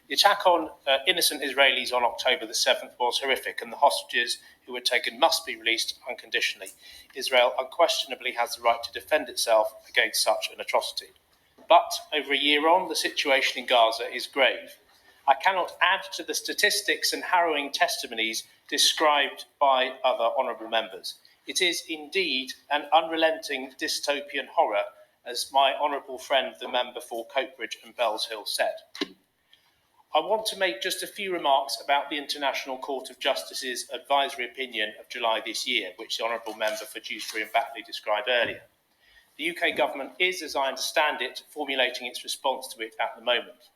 The attack on innocent Israelis on October the 7th was horrific, and the hostages who were taken must be released unconditionally. Israel unquestionably has the right to defend itself against such an atrocity. But over a year on, the situation in Gaza is grave. I cannot add to the statistics and harrowing testimonies described by other honourable members. It is indeed an unrelenting dystopian horror, as my honourable friend, the member for Coatbridge and Bells Hill, said. I want to make just a few remarks about the International Court of Justice's advisory opinion of July this year, which the honourable member for Dewsbury and Batley described earlier. The UK government is, as I understand it, formulating its response to it at the moment.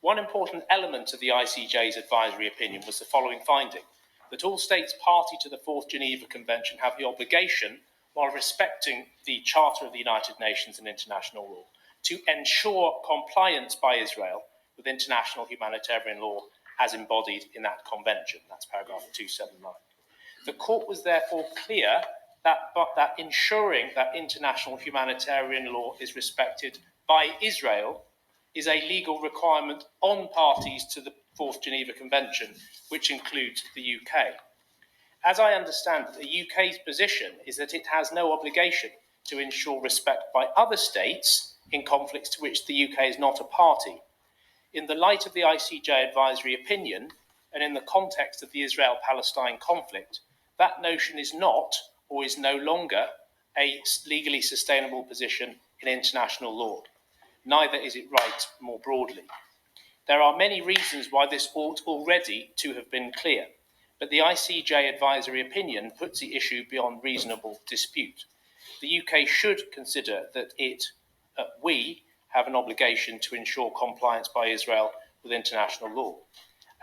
One important element of the ICJ's advisory opinion was the following finding: that all states party to the Fourth Geneva Convention have the obligation, while respecting the Charter of the United Nations and international law, to ensure compliance by Israel with international humanitarian law as embodied in that convention. That's paragraph 279. The court was therefore clear that ensuring that international humanitarian law is respected by Israel is a legal requirement on parties to the Fourth Geneva Convention, which includes the UK. As I understand it, the UK's position is that it has no obligation to ensure respect by other states in conflicts to which the UK is not a party. In the light of the ICJ advisory opinion, and in the context of the Israel-Palestine conflict, that notion is not, or is no longer, a legally sustainable position in international law. Neither is it right more broadly. There are many reasons why this ought already to have been clear, but the ICJ advisory opinion puts the issue beyond reasonable dispute. The UK should consider that we have an obligation to ensure compliance by Israel with international law.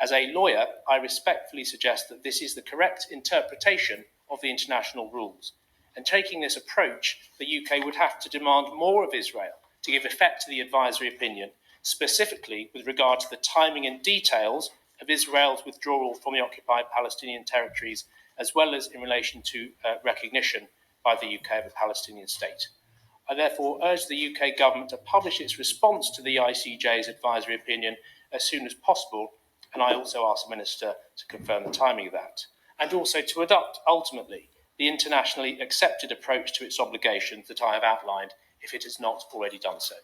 As a lawyer, I respectfully suggest that this is the correct interpretation of the international rules. And taking this approach, the UK would have to demand more of Israel to give effect to the advisory opinion, specifically with regard to the timing and details of Israel's withdrawal from the occupied Palestinian territories, as well as in relation to recognition by the UK of a Palestinian state. I therefore urge the UK government to publish its response to the ICJ's advisory opinion as soon as possible, and I also ask the Minister to confirm the timing of that, and also to adopt, ultimately, the internationally accepted approach to its obligations that I have outlined, if it has not already done so.